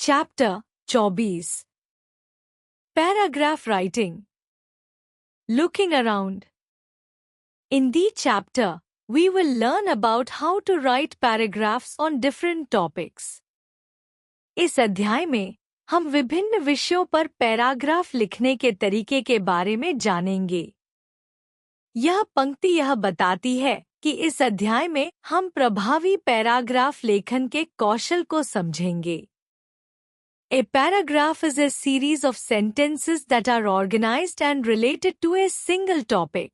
Chapter 24 Paragraph Writing. Looking around. In this chapter, we will learn about how to write paragraphs on different topics. इस अध्याय में हम विभिन्न विषयों पर पैराग्राफ लिखने के तरीके के बारे में जानेंगे। यह पंक्ति यह बताती है कि इस अध्याय में हम प्रभावी पैराग्राफ लेखन के कौशल को समझेंगे। A paragraph is a series of sentences that are organized and related to a single topic.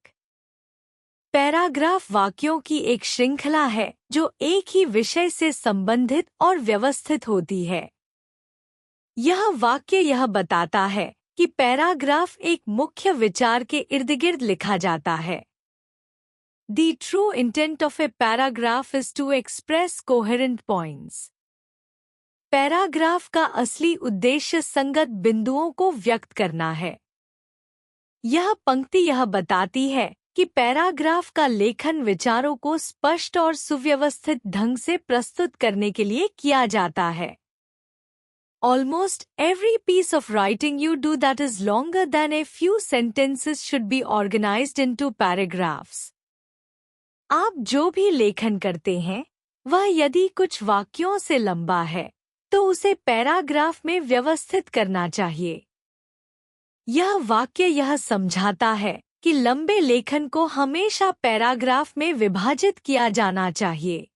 Paragraph वाक्यों की एक श्रृंखला है जो एक ही विषय से संबंधित और व्यवस्थित होती है। यह वाक्य यह बताता है कि पैराग्राफ एक मुख्य विचार के इर्द-गिर्द लिखा जाता है। The true intent of a paragraph is to express coherent points. Paragraph का असली उद्देश्य संगत बिंदुओं को व्यक्त करना है। यह पंक्ति यह बताती है कि पैराग्राफ का लेखन विचारों को स्पष्ट और सुव्यवस्थित ढंग से प्रस्तुत करने के लिए किया जाता है। Almost every piece of writing you do that is longer than a few sentences should be organized into paragraphs. आप जो भी लेखन करते हैं, वह यदि कुछ वाक्यों से लंबा है, तो उसे पैराग्राफ में व्यवस्थित करना चाहिए। यह वाक्य यह समझाता है कि लंबे लेखन को हमेशा पैराग्राफ में विभाजित किया जाना चाहिए।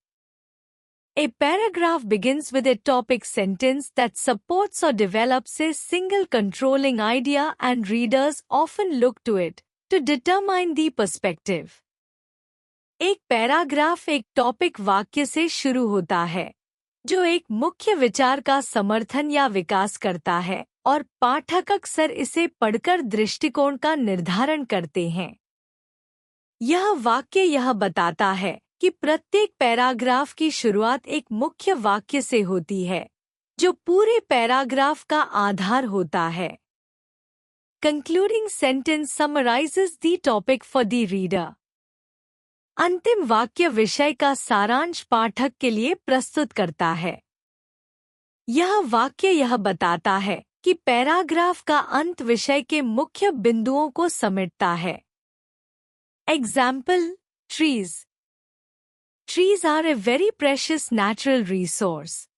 A paragraph begins with a topic sentence that supports or develops a single controlling idea and readers often look to it to determine the perspective. एक पैराग्राफ एक टॉपिक वाक्य से शुरू होता है जो एक मुख्य विचार का समर्थन या विकास करता है और पाठक अक्सर इसे पढ़कर दृष्टिकोण का निर्धारण करते हैं। यह वाक्य यह बताता है कि प्रत्येक पैराग्राफ की शुरुआत एक मुख्य वाक्य से होती है जो पूरे पैराग्राफ का आधार होता है। Concluding sentence summarizes the topic for the reader. अंतिम वाक्य विषय का सारांश पाठक के लिए प्रस्तुत करता है। यह वाक्य यह बताता है कि पैराग्राफ का अंत विषय के मुख्य बिंदुओं को समेटता है। Example: Trees. Trees are a very precious natural resource.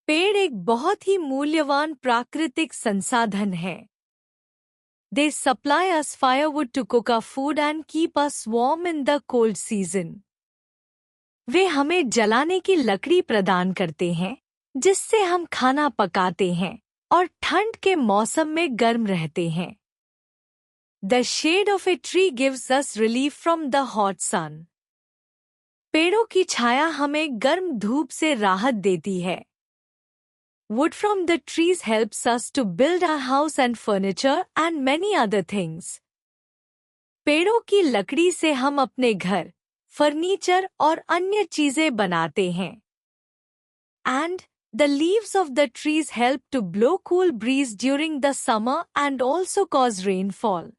पेड़ एक बहुत ही मूल्यवान प्राकृतिक संसाधन है। They supply us firewood to cook our food and keep us warm in the cold season. वे हमें जलाने की लकड़ी प्रदान करते हैं जिससे हम खाना पकाते हैं और ठंड के मौसम में गर्म रहते हैं। The shade of a tree gives us relief from the hot sun. पेड़ों की छाया हमें गर्म धूप से राहत देती है। Wood from the trees helps us to build our house and furniture and many other things. पेड़ों की लकड़ी से हम अपने घर, फर्नीचर और अन्य चीजें बनाते हैं। And the leaves of the trees help to blow cool breeze during the summer and also cause rainfall.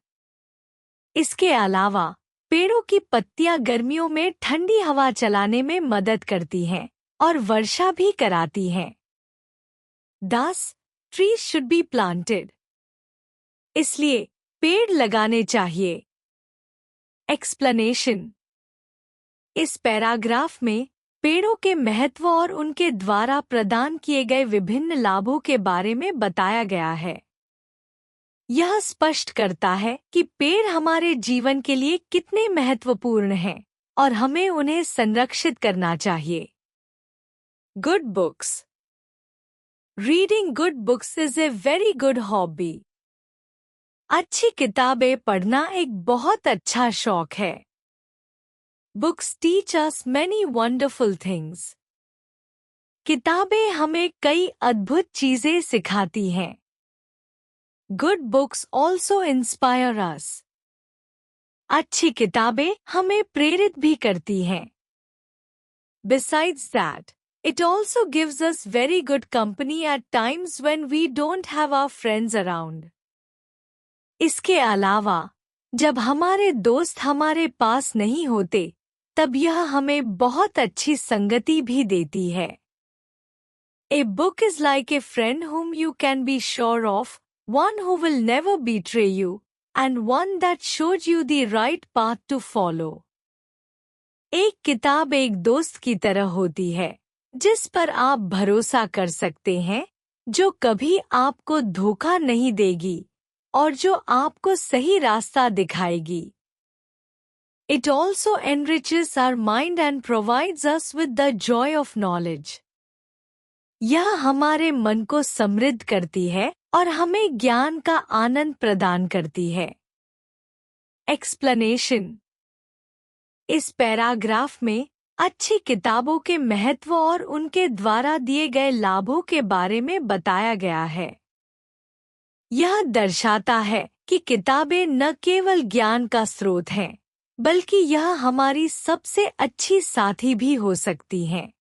इसके अलावा पेड़ों की पत्तियां गर्मियों में ठंडी हवा चलाने में मदद करती हैं और वर्षा भी कराती हैं। Thus, trees should be planted. इसलिए पेड़ लगाने चाहिए। Explanation. इस पैराग्राफ में पेड़ों के महत्व और उनके द्वारा प्रदान किए गए विभिन्न लाभों के बारे में बताया गया है। यह स्पष्ट करता है कि पेड़ हमारे जीवन के लिए कितने महत्वपूर्ण हैं और हमें उन्हें संरक्षित करना चाहिए। Good books. Reading good books is a very good hobby. अच्छी किताबें पढ़ना एक बहुत अच्छा शौक है। Books teach us many wonderful things. किताबें हमें कई अद्भुत चीजें सिखाती हैं। Good books also inspire us. अच्छी किताबें हमें प्रेरित भी करती हैं। Besides that, it also gives us very good company at times when we don't have our friends around. इसके अलावा जब हमारे दोस्त हमारे पास नहीं होते, तब यह हमें बहुत अच्छी संगति भी देती है। A book is like a friend whom you can be sure of, one who will never betray you, and one that shows you the right path to follow. एक किताब एक दोस्त की तरह होती है, जिस पर आप भरोसा कर सकते हैं, जो कभी आपको धोखा नहीं देगी और जो आपको सही रास्ता दिखाएगी. It also enriches our mind and provides us with the joy of knowledge. यह हमारे मन को समृद्ध करती है और हमें ज्ञान का आनंद प्रदान करती है. एक्सप्लेनेशन. इस पैराग्राफ में अच्छी किताबों के महत्व और उनके द्वारा दिए गए लाभों के बारे में बताया गया है. यह दर्शाता है कि किताबें न केवल ज्ञान का स्रोत हैं, बल्कि यह हमारी सबसे अच्छी साथी भी हो सकती हैं.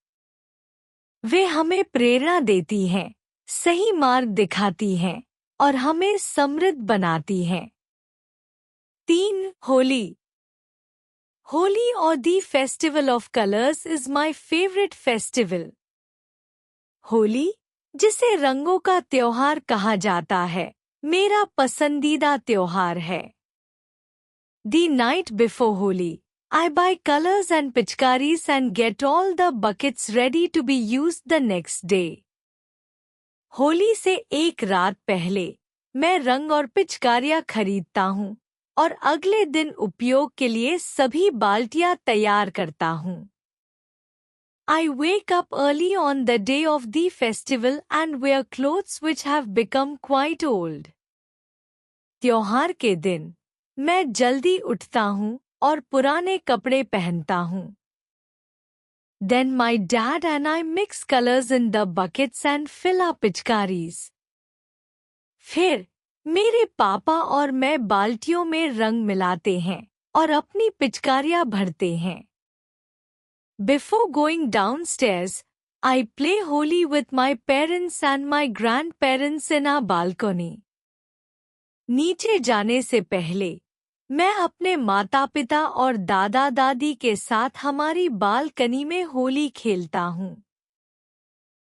वे हमें प्रेरणा देती हैं, सही मार्ग दिखाती हैं और हमें समृद्ध बनाती हैं. 3. होली. होली और the festival of colours is my favourite festival. Holi, जिसे रंगों का त्योहार कहा जाता है, मेरा पसंदीदा त्योहार है. The night before Holi, I buy colors and pitchkaris and get all the buckets ready to be used the next day. Holi से एक रात पहले मैं रंग और पिचकारियां खरीदता हूँ और अगले दिन उपयोग के लिए सभी बाल्टियां तैयार करता हूँ. I wake up early on the day of the festival and wear clothes which have become quite old. त्योहार के दिन मैं जल्दी उठता हूँ और पुराने कपड़े पहनता हूँ. Then my dad and I mix colors in the buckets and fill our पिचकारीज. फिर मेरे पापा और मैं बाल्टियों में रंग मिलाते हैं और अपनी पिचकारियां भरते हैं. Before going downstairs, I play Holi with my parents and my grandparents in our balcony. नीचे जाने से पहले मैं अपने माता पिता और दादा दादी के साथ हमारी बालकनी में होली खेलता हूँ.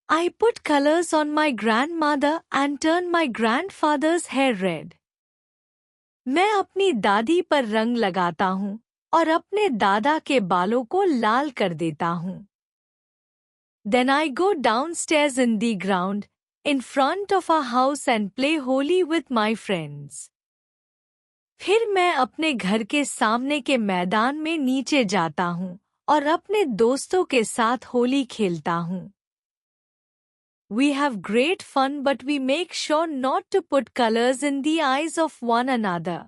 I put colors on my grandmother and turn my grandfather's hair red. मैं अपनी दादी पर रंग लगाता हूँ और अपने दादा के बालों को लाल कर देता हूँ. Then I go downstairs in the ground in front of our house and play Holi with my friends. फिर मैं अपने घर के सामने के मैदान में नीचे जाता हूँ और अपने दोस्तों के साथ होली खेलता हूँ. We have great fun but we make sure not to put colors in the eyes of one another.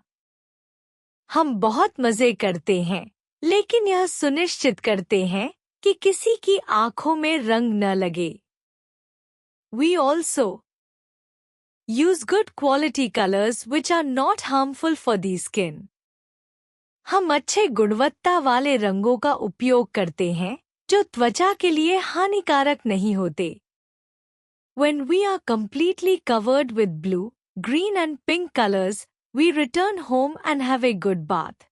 हम बहुत मजे करते हैं, लेकिन यह सुनिश्चित करते हैं कि किसी की आंखों में रंग न लगे. We also use good quality colors which are not harmful for the skin. हम अच्छे गुणवत्ता वाले रंगों का उपयोग करते हैं जो त्वचा के लिए हानिकारक नहीं होते. When we are completely covered with blue, green and pink colors, we return home and have a good bath.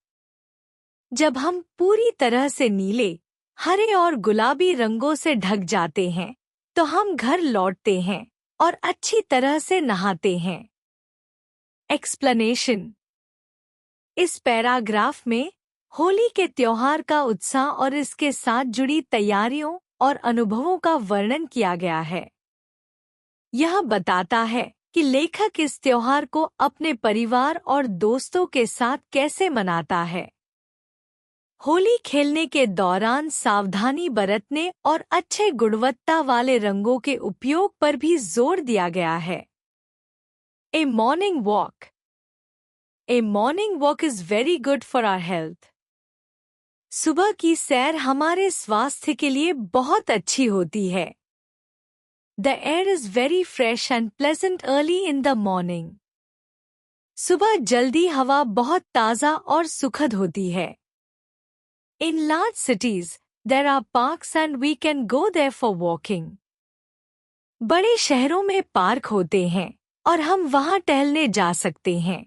जब हम पूरी तरह से नीले, हरे और गुलाबी रंगों से ढक जाते हैं, तो हम घर लौटते हैं और अच्छी तरह से नहाते हैं. एक्सप्लेनेशन. इस पैराग्राफ में होली के त्योहार का उत्साह और इसके साथ जुड़ी तैयारियों और अनुभवों का वर्णन किया गया है. यह बताता है कि लेखक इस त्योहार को अपने परिवार और दोस्तों के साथ कैसे मनाता है. होली खेलने के दौरान सावधानी बरतने और अच्छे गुणवत्ता वाले रंगों के उपयोग पर भी जोर दिया गया है. A morning walk. A morning walk is very good for our health. सुबह की सैर हमारे स्वास्थ्य के लिए बहुत अच्छी होती है. The air is very fresh and pleasant early in the morning. सुबह जल्दी हवा बहुत ताज़ा और सुखद होती है. In large cities, there are parks and we can go there for walking. बड़े शहरों में पार्क होते हैं और हम वहाँ टहलने जा सकते हैं.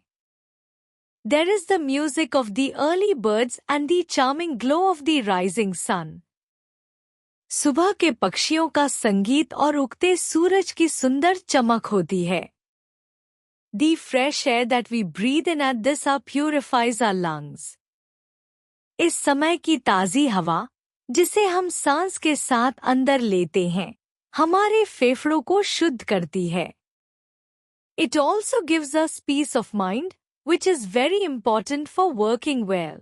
There is the music of the early birds and the charming glow of the rising sun. सुबह के पक्षियों का संगीत और उगते सूरज की सुंदर चमक होती है। The fresh air that we breathe in at this hour purifies our lungs. इस समय की ताज़ी हवा, जिसे हम सांस के साथ अंदर लेते हैं, हमारे फेफड़ों को शुद्ध करती है। It also gives us peace of mind, which is very important for working well.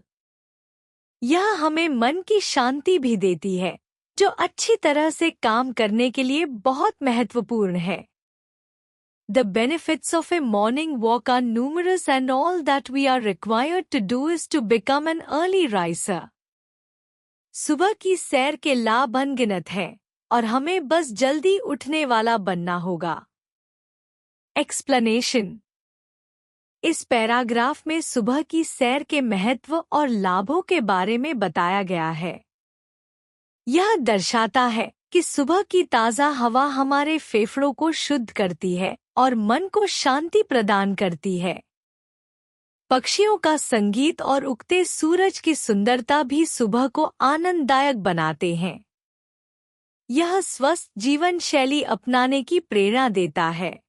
यह हमें मन की शांति भी देती है, जो अच्छी तरह से काम करने के लिए बहुत महत्वपूर्ण है। The benefits of a morning walk are numerous and all that we are required to do is to become an early riser. सुबह की सैर के लाभ अनगिनत हैं और हमें बस जल्दी उठने वाला बनना होगा। Explanation. इस पैराग्राफ में सुबह की सैर के महत्व और लाभों के बारे में बताया गया है। यह दर्शाता है कि सुबह की ताज़ा हवा हमारे फेफड़ों को शुद्ध करती है और मन को शांति प्रदान करती है। पक्षियों का संगीत और उगते सूरज की सुंदरता भी सुबह को आनंददायक बनाते हैं। यह स्वस्थ जीवन शैली अपनाने की प्रेरणा देता है।